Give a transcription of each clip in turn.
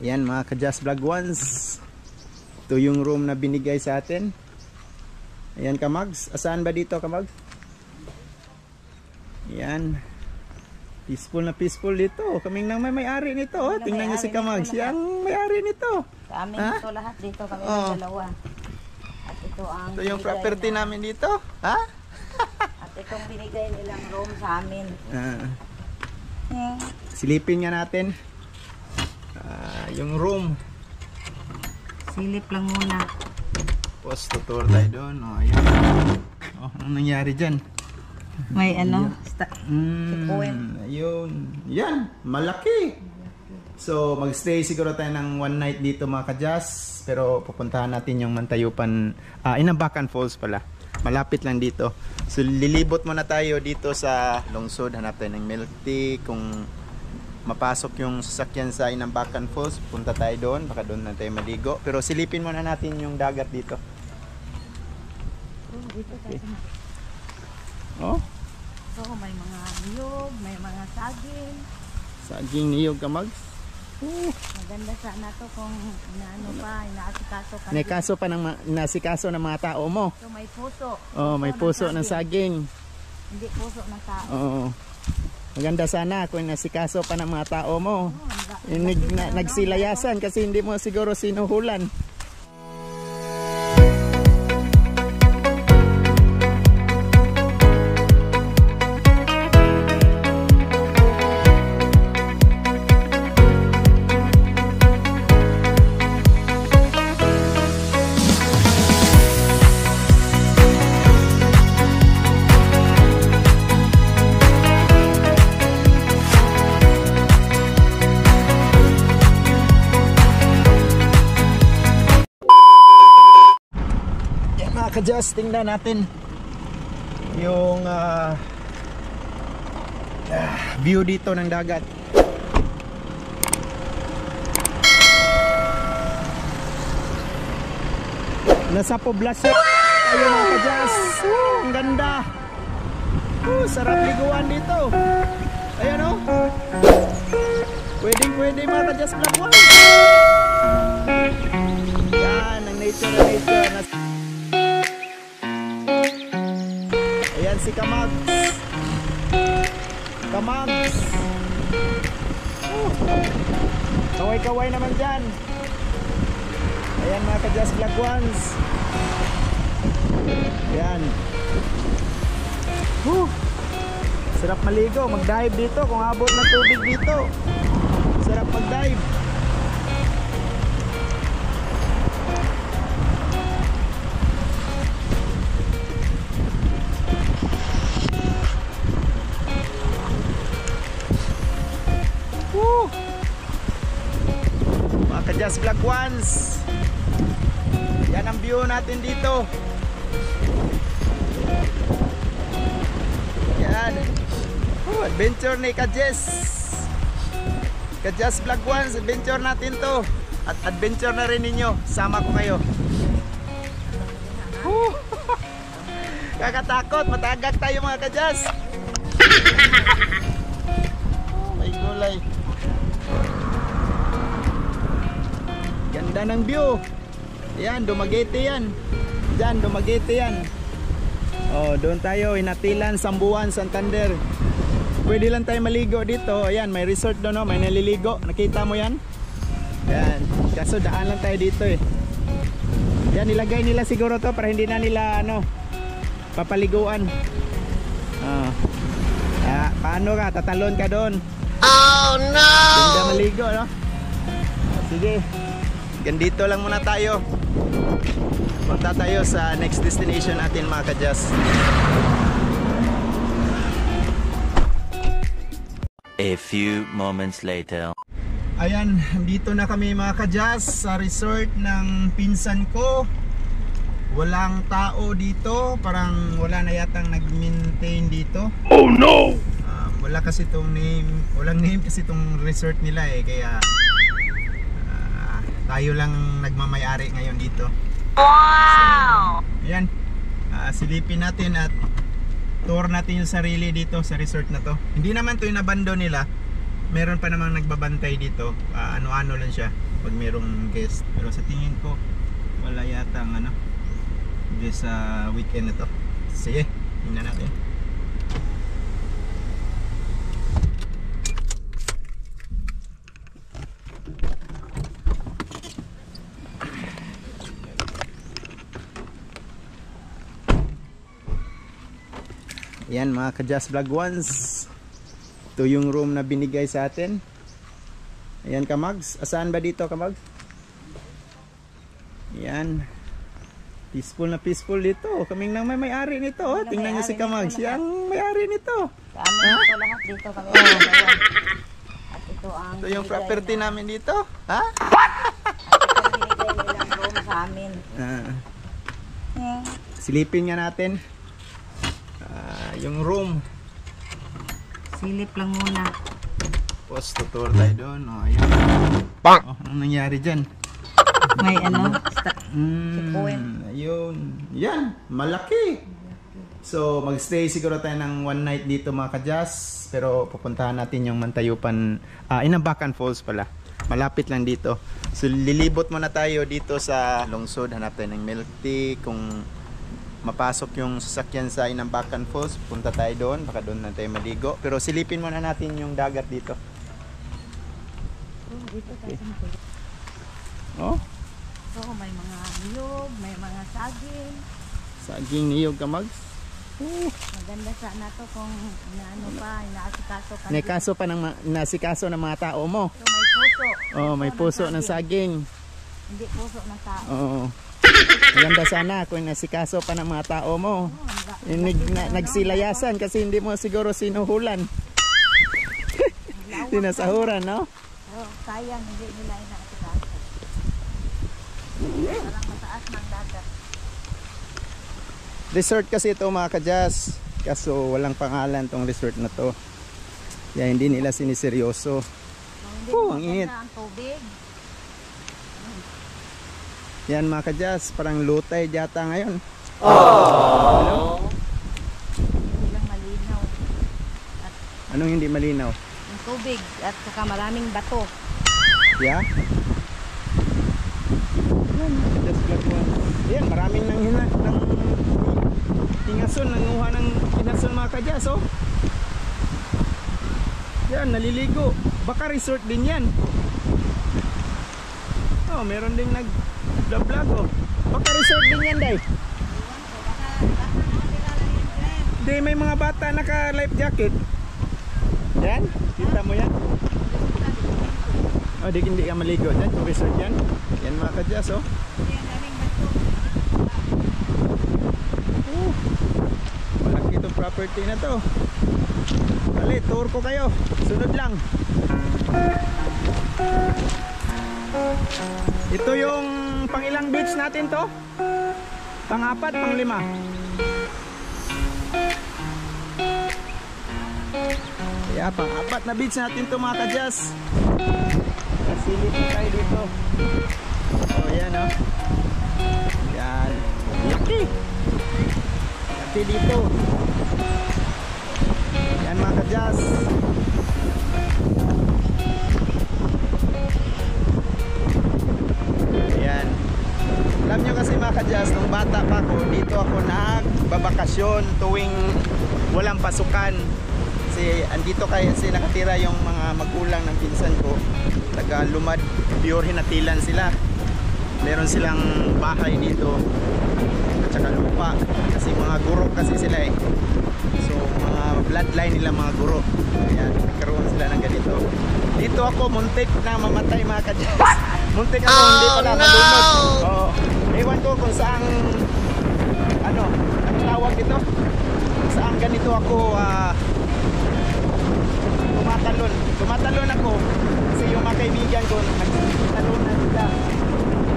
Yan mga ka-Just Vlog Ones. Ito yung room na binigay sa atin. Ayan Kamags. Asaan ba dito Kamags? Yan. Peaceful na peaceful dito. Kaming nang may-ari nito. Oh. Tingnan niyo si Kamags. Yang may-ari nito. Sa amin ito lahat dito. Kami ng dalawa. At ito ang ito yung property namin dito. Ha? At itong binigay nilang room sa amin. Silipin nga natin. Yung room. Silip lang muna. Tapos tutur tayo doon. Ayan. Anong nangyari dyan? May ano? Ayun. Yan. Malaki. So magstay siguro tayo ng one night dito mga ka-Just. Pero pupuntahan natin yung Mantayupan. Inambakan Falls pala. Malapit lang dito. So lilibot muna tayo dito sa lungsod. Hanap tayo ng milk tea. Kung mapasok yung sasakyan sa Inambakan Falls, punta tayo doon, baka doon na tayo maligo. Pero silipin muna natin yung dagat dito. Okay. So may mga niyog, may mga saging. Saging niyog Kamags. Maganda sana to kung inaano pa, inaasikaso pa. Kaso pa ng nasikaso ng mga tao mo. So may puso. May puso ng saging. Hindi puso ng tao. Maganda sana kung nasikaso pa ng mga tao mo. Nagsilayasan kasi hindi mo siguro sinuhulan. Ka-Just, tingnan natin yung view dito ng dagat. Nasa poblasyon tayo mga ka-Just. Ang ganda. Sarap liguan dito. Ayan o. Pwede mga ka-Just Vlog One. Yan, ang nature. Ayan si Kamags. Kaway-kaway naman dyan. Ayan mga ka-Just Vlog Ones. Ayan. Sarap maligo. Mag-dive dito kung abot ng tubig dito. Sarap mag-dive. Just Vlog Ones. Yan ang view natin dito. Yan. Adventure ni ka-Just Vlog Ones. Adventure natin to. At adventure na rin ninyo. Sama ko kayo. Kakatakot. Matagak tayo mga ka-Just. May gulay. Ganda ng view. Yan, Dumaguete yan. Diyan, Dumaguete yan. Doon tayo, Inatilan, Sambuan, Santander. Pwede lang tayo maligo dito. Ayan, may resort doon, may naliligo. Nakita mo yan? Yan. Kaso daan lang tayo dito eh. Yan, nilagay nila siguro to para hindi na nila papaliguan. Paano ka? Tatalon ka doon. Oh no! Ganda maligo, no? Sige. Gandito lang muna tayo. Punta tayo sa next destination natin mga ka-Just. A few moments later. Ayan, dito na kami mga ka-Just sa resort ng pinsan ko. Walang tao dito, parang wala na yatang nag-maintain dito. Oh no! Wala kasi itong name, walang name kasi itong resort nila eh, kaya tayo lang nagmamayari ngayon dito. Wow! So, ayan, silipin natin at tour natin yung sarili dito sa resort na to. Hindi naman to yung nabando nila, meron pa namang nagbabantay dito, ano-ano lang siya. pag mayroong guest. Pero sa tingin ko wala yata ang guest sa weekend na to. Sige, tingnan natin. Yan mga ka-Just Vlog Ones, ito yung room na binigay sa atin. Ayan Kamags, asaan ba dito Kamags? Yan, peaceful na peaceful dito. Kaming nang may-ari nito. Tingnan nyo si Kamags, yung may-ari nito. Sa amin ito lahat dito kami. At ito yung property namin dito. Ha? At ito ang binigay nilang room sa amin. Silipin nga natin yung room. Silip lang muna. Tapos tutur tayo doon. Ayan. Anong nangyari dyan? May Ayun. Yan, malaki. So magstay siguro tayo ng one night dito mga ka-Just. Pero pupuntahan natin yung Mantayupan, Inambakan Falls pala. Malapit lang dito. So lilibot muna tayo dito sa lungsod. Hanap tayo ng milk tea. Kung mapasok yung sasakyan sa Inambakan Falls, punta tayo doon, baka doon na tayo maligo. Pero silipin muna natin yung dagat dito. Okay. Oh, may mga niyog, may mga saging. Saging niyog Kamags. Maganda sana to kung inaasikaso pa. Naikaso pa ng nasikaso ng mga tao mo. So, may puso. Oh, may puso ng saging. Hindi puso ng tao. Oo. Maganda sana kung nasikaso pa ng mga tao mo. Nagsilayasan kasi hindi mo siguro sinuhulan. Sinasahuran, no? Pero sayang hindi nila inaasikaso. Parang mataas ng dagat. Resort kasi ito mga ka-Just. Kaso walang pangalan tong resort na to. Kaya hindi nila siniseryoso. Ang init. Ang tubig. Yan mga ka-Just, parang lutay yata ngayon. Hindi lang malinaw. Anong hindi malinaw? Ang tubig at saka maraming bato. Yeah? Yan, just vlog one. Yan, maraming nang tingason, nanguha ng tinason mga ka-Just, oh. Yan, naliligo. Baka resort din yan. Oh, meron ding nag-vlog, oh. Baka resort din yan, day. Day, may mga bata naka-life jacket. Yan, kita mo yan. Oh, hindi ka maligo dyan, kung resort yan. Yan mga ka-Just, oh. Malaki itong property na to. Dali, tour ko kayo. Sunod lang. Ito yung pangilang beach natin to? Pang-4, pang-5. Kaya pang-4 na beach natin to mga ka-Just. Silip tayo dito. Oh, yan, oh. Yan. Laki. Laki dito. Yan mga ka-Just. Ayan. Alam nyo kasi mga ka-Just, nung bata pa ako, dito ako nagbabakasyon tuwing walang pasukan. Kasi andito kasi nakatira yung mga magulang ng pinsan ko. Taga Lumad, pure Hinatilan sila. Meron silang bahay dito at saka lupa. Kasi mga guro kasi sila eh. So mga bloodline nila mga guro. Ayan, nagkaroon sila ng ganito. Dito ako muntik na mamatay mga ka-Just. Muntik ako hindi pala malunod. Oo. Ewan ko kung saan ano tawag dito. Saan ganito ako tumatalon ako kasi yung mga kaibigan ko nagtalon na sila.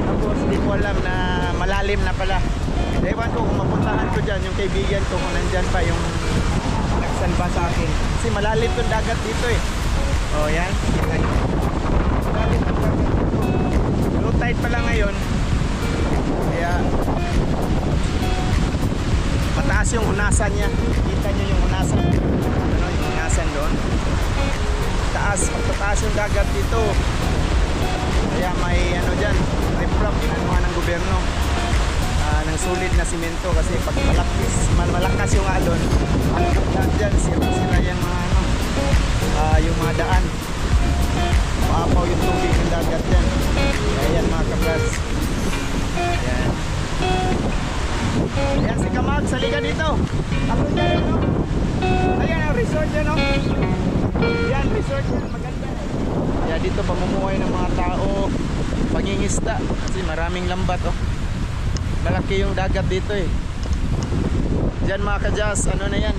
Tapos hindi ko alam na malalim na pala. Ewan ko kung mapuntahan ko dyan yung kaibigan ko kung nandyan pa yung nagsalba sa akin. Kasi malalim yung dagat dito eh. Oh yan. Malalim yung dagat dito. Low tide pala ngayon. Kaya mataas yung unasan niya. Kita nyo yung unasan. Ano yung unasan doon? Taas, pagpataas yung dagat dito. Kaya may ano dyan, riprap inanuhan ng gobyerno ng solid na simento kasi pag malakas yung alon, ang lahat dyan, sira yung mga ano, yung mga daan. Maapaw yung tubig ng dagat dyan. Ayan mga kabras. Ayan. Ayan si Kamag, saliga dito. Tapos dyan, no? Ayan ang resort dyan, no? Yan, resort yan, maganda. Kaya dito pamumuhay ng mga tao, pangingisda kasi maraming lambat, oh. Malaki yung dagat dito eh. Diyan mga kajas, ano na yan,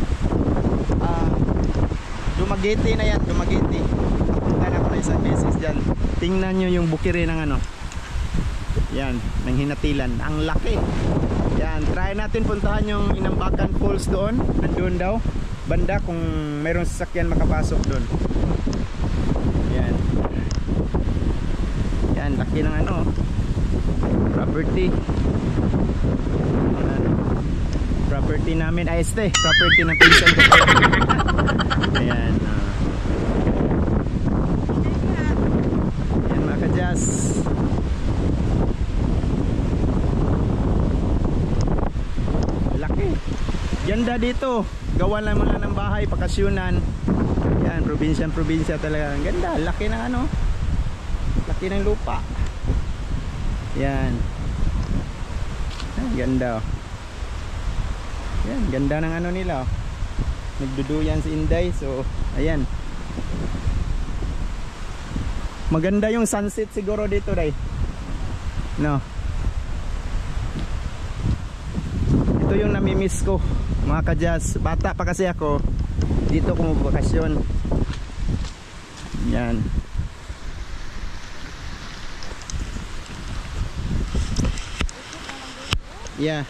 Dumaguete na yan, Dumaguete. Papunta na ko na isang beses dyan. Tingnan nyo yung bukire ng ano, yan, ng Hinatilan. Ang laki. Yan, try natin puntahan yung Inambakan Falls doon. Nandun daw banda kung mayroong sasakyan makapasok doon. Yan. Yan, laki ng ano, property. Property namin, ay property ng pinsan ko. Ayan. Ayan mga kadyas. Laki. Ganda dito. Gawa lang muna ng bahay, pakasyunan. Yan, probinsya talaga. Ang ganda, laki ng ano. Laki ng lupa. Yan. Ang ganda, oh. Yan, ganda ng ano nila, oh. Nagduduyan si Inday. So, ayan. Maganda yung sunset siguro dito, Day. No. Ito yung namimiss ko, mga kadyas. Bata pa kasi ako, dito ko magbakasyon. Yan. Yeah.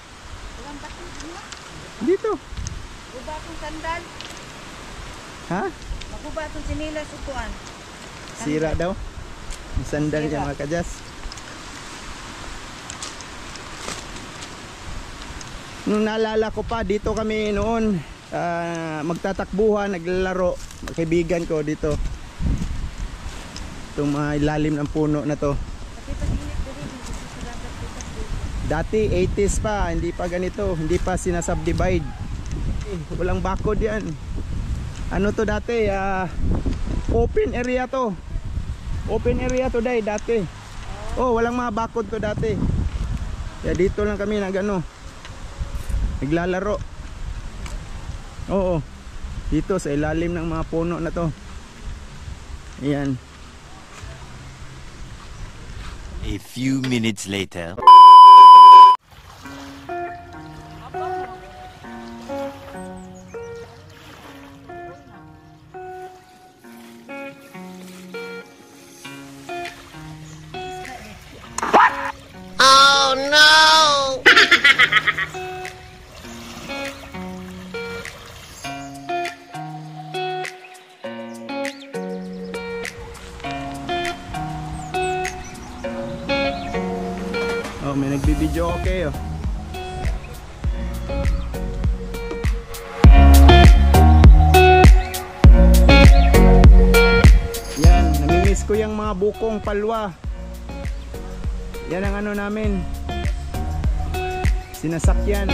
Dito. Maguba akong sandal. Ha? Maguba akong sinilas upuan. Sira daw. Yung sandal niya mga kadyas. Nung naalala ko pa, dito kami noon magtatakbuhan, naglalaro. Kaibigan ko dito. Itong mga ilalim ng puno na to. Dati 80s pa, hindi pa ganito, hindi pa sinasubdivide. Walang bakod yan. Ano to dati? Open area to. Open area to dati. Oh, walang mga bakod to dati. Kaya dito lang kami nagano, naglalaro. Oo. Dito sa ilalim ng mga puno na to. Ayan. A few minutes later. Oh, may nagbibideo okay, oh. Yan, namimiss ko yung mga bukong palwa. Yan ang ano namin, sinasakyan.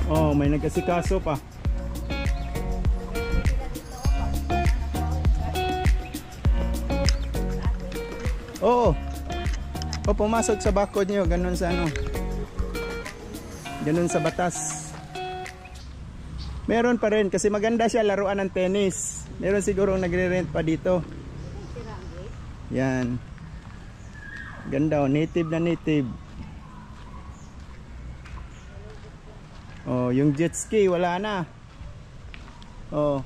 Oh, may nagkasikaso pa. Oo. O pumasok sa bakod nyo, ganun sa ano, ganun sa batas. Meron pa rin kasi maganda siya, laruan ng tennis. Meron siguro nagre-rent pa dito. Yan. Ganda, oh, native na native. Oh, yung jet ski wala na. Oh.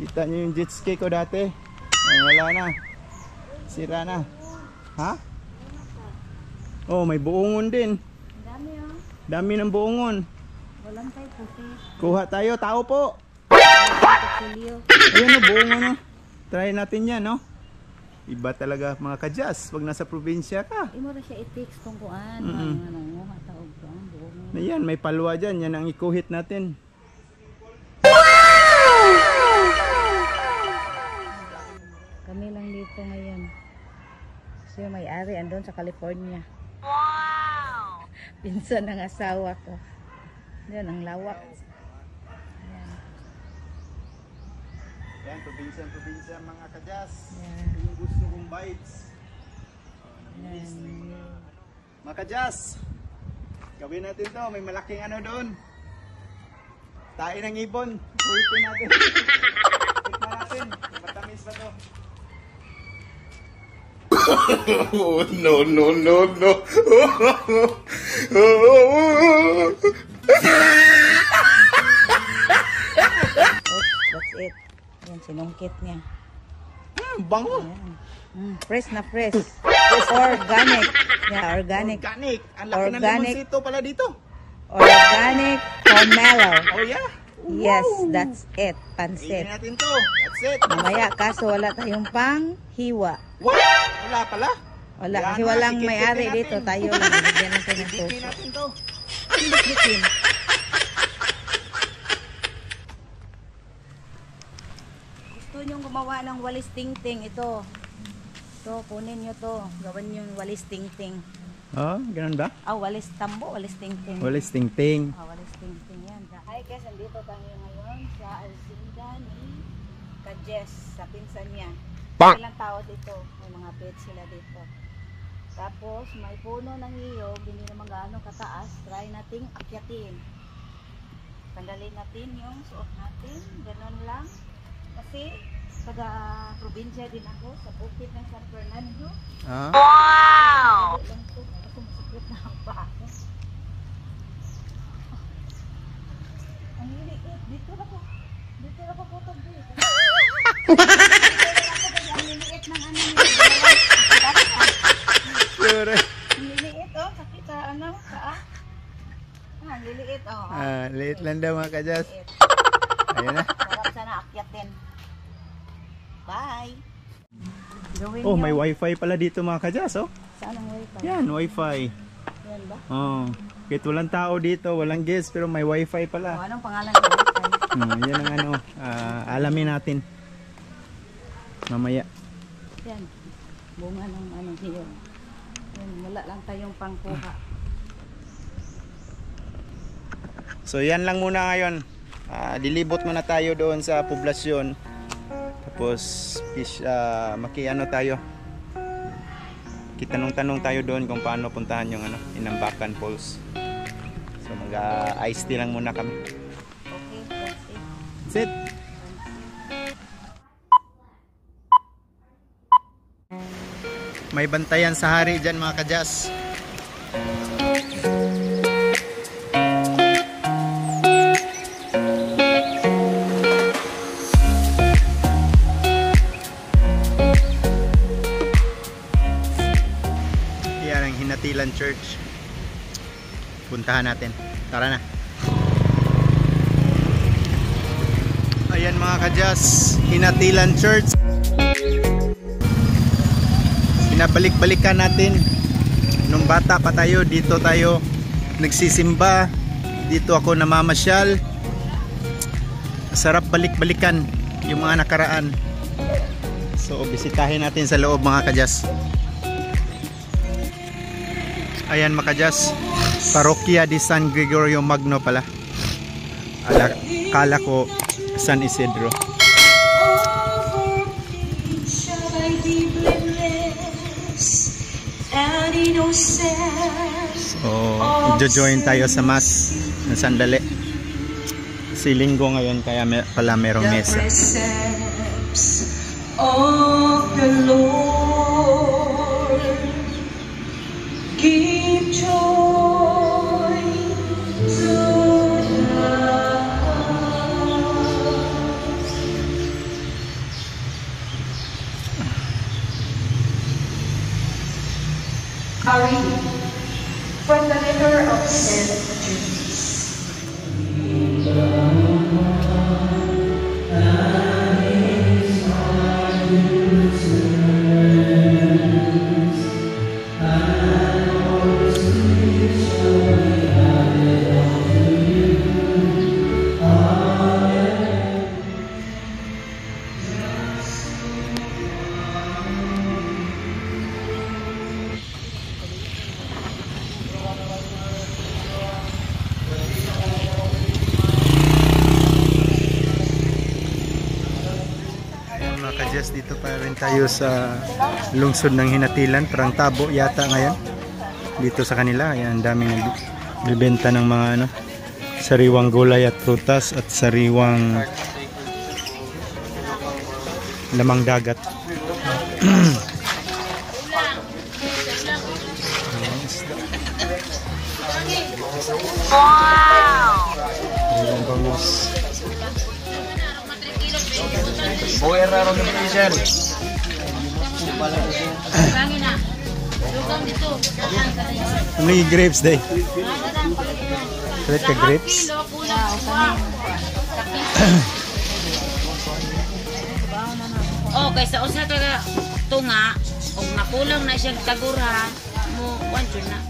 Kita nyo yung jet ski ko dati. Oh, wala na. Sira na. Ha? Oh, may buongon din. Dami, oh. Dami ng buongon. Walang tayo puti. Kuha tayo, tao po. Tulio. Ayun, oh, buongon, no. Try natin yan, no. Iba talaga mga kadyas pag nasa probinsya ka. Imo ra siya i-fix kung kuan, ano, taog ko ang buong. Ayan, may palwa dyan. Yan ang ikuhit natin. Siya may-ari andun sa California. Wow! Pinsan ng asawa ko. Yan ang lawak. Yan, probinsya mga kadyas. Yan. Yung gusto kong bites. Yan. Mga kadyas, gawin natin to. May malaking ano doon. Tain ng ibon. Puritin natin. Tikman natin. Matamis ba to? No, no, no, no. That's it. Yan, sinungkit niya. Bango. Ayan. Fresh na fresh. Organic. Yeah, organic. Organic. Ang laki ng Organic. limonsito pala dito. Organic pomelo. Oh yeah. Yes, that's it. Tingnan Pansit. natin to. That's it. Mamaya, kaso wala tayong pang hiwa. What? Wala pala. Wala, Yan kasi na, walang sikit-kitin may-ari natin. dito. Tayo lang. Bigyan natin ng Bitin suso. natin to. Bitin. Gusto nyong gumawa ng walis ting-ting. Ito. Ito, kunin nyo to. Gawin yung walis ting-ting. Oh, ganun ba? Walis tambo, walis ting-ting. Walis ting-ting. Walis ting-ting yan. Hi guys, andito tayo ngayon sa Alcinda ni Kajes, sa pinsan niya. Ilang tao dito, may mga pets sila dito. Tapos may puno ng iyog, hindi naman gaano kataas, try nating akyatin. Tanggalin natin yung suot natin, ganun lang. Kasi taga probinsya din ako, sa bukid ng San Fernando. Ah? Wow! Lang to, kasi masakit na ang paa ko. Ang liliit, dito na po putog dito. Ang liliit ng ano niya. Sure. Ang liliit, oh, sakit sa ano, paa. Ang liliit, oh. Liit lang daw mga kadyas. Liliit. Ayun na. Sarap sana akyatin. Bye! Gawin Oh, nyo. may wifi pala dito mga kadyas, oh. Saan ang wifi? Yan, wifi. Yan ba? Oh. Kahit walang tao dito, walang guest, pero may wifi pala. Anong pangalan ng wifi? Yan ang ano, alamin natin. Mamaya. Yan. Bunga ng ano hiyo. Yan, wala lang tayong pangkuha. So yan lang muna ngayon. Dilibot muna tayo doon sa poblasyon. Tapos makiano tayo. Kitanong-tanong tayo doon kung paano puntahan yung ano, Inambakan Falls. So mag-iced tea lang muna kami. Okay, that's it. That's it. May bantayan sa hari dyan mga kadyas. Yan ang Hinatilan Church. Puntahan natin. Tara na. Ayan mga kadyas, Hinatilan Church. Pinabalik-balikan natin. Nung bata pa tayo, dito tayo nagsisimba. Dito ako namamasyal. Sarap balik-balikan yung mga nakaraan. So bisitahin natin sa loob mga kadyas. Ayan mga kadyas, Parokya de San Gregorio Magno pala. Kala ko San Isidro. So, join tayo sa mass ng sandali. Si Linggo ngayon kaya pala merong mesa. Of the Lord, give joy to the A reading from the letter of St. James. Kajas, dito pa rin tayo sa lungsod ng Hinatilan, parang Tabo yata ngayon dito sa kanila. Ayan, daming nagbibenta ng mga ano, sariwang gulay at prutas at sariwang lamang dagat. Wow! Sariwang bangus. May grapes day. Kulit ka grapes? Oh, kaysa usa ka tunga, og nakulang na siyang tagura, mo wancho na.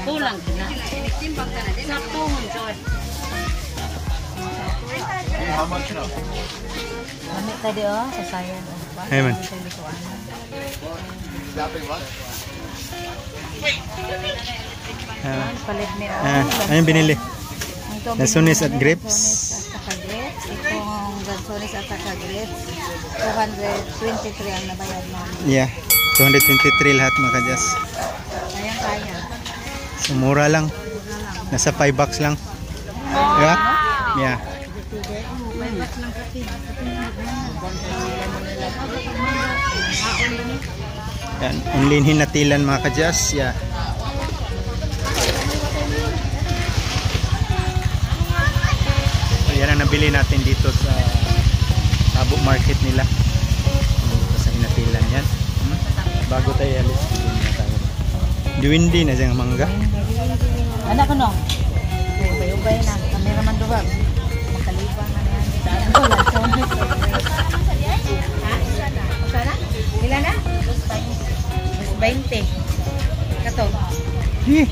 Kulang na. Timbang ka na din. Sa tuhon, Joy. Mamit tadi oh, sasayan. Hey man. Palit ni Ayun binili. Lansones at grapes. Itong gansones at saka grapes, 223 ang nabayad namin. Yeah, 223 lahat mga kajas. Kaya. So, mura lang. Nasa 5 bucks lang. Yeah? Yeah. Yan, only in Hinatilan mga kajas. Yeah. So, yan ang nabili natin dito sa Tabo Market nila. Dito sa Hinatilan yan. Bago tayo alis, dito tayo. Diwindi na siyang mangga. Anak ko no? Ubay-ubay na. Kami naman doon. Makalibang na yan. Ilan na? 20. Kato. Eh.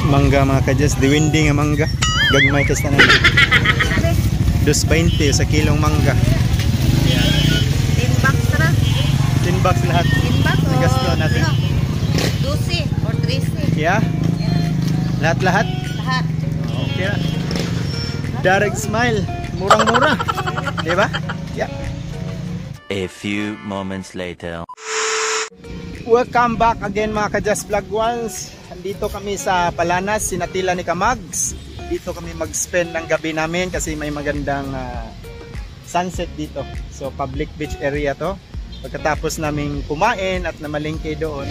Mangga mga kajas. Diwindi nga mangga. Gagmay kas na naman. 2.20 sa kilong mangga. 10 bucks na. 10 bucks lahat. 10 bucks o Nagasto natin. 12 or 13. Yeah? Lahat-lahat? Lahat. Okay. Direct smile. Murang-mura. Diba? Yeah. A few moments later. Welcome back again mga ka-Just Vlog Ones. Andito kami sa Palanas, Hinatilan ni Kamags. Dito kami mag-spend ng gabi namin kasi may magandang sunset dito. So public beach area to. Pagkatapos naming kumain at namalingke doon,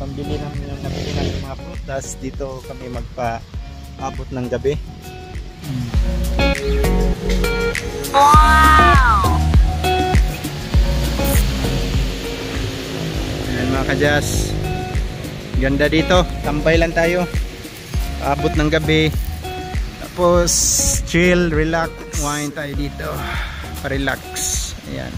pambili namin yung nabili namin mga prutas, dito kami magpa-abot ng gabi. Wow! Ayan mga ka-Just, ganda dito, tambay lang tayo, abot ng gabi, tapos chill, relax, wine tayo dito, pa-relax. Ayan.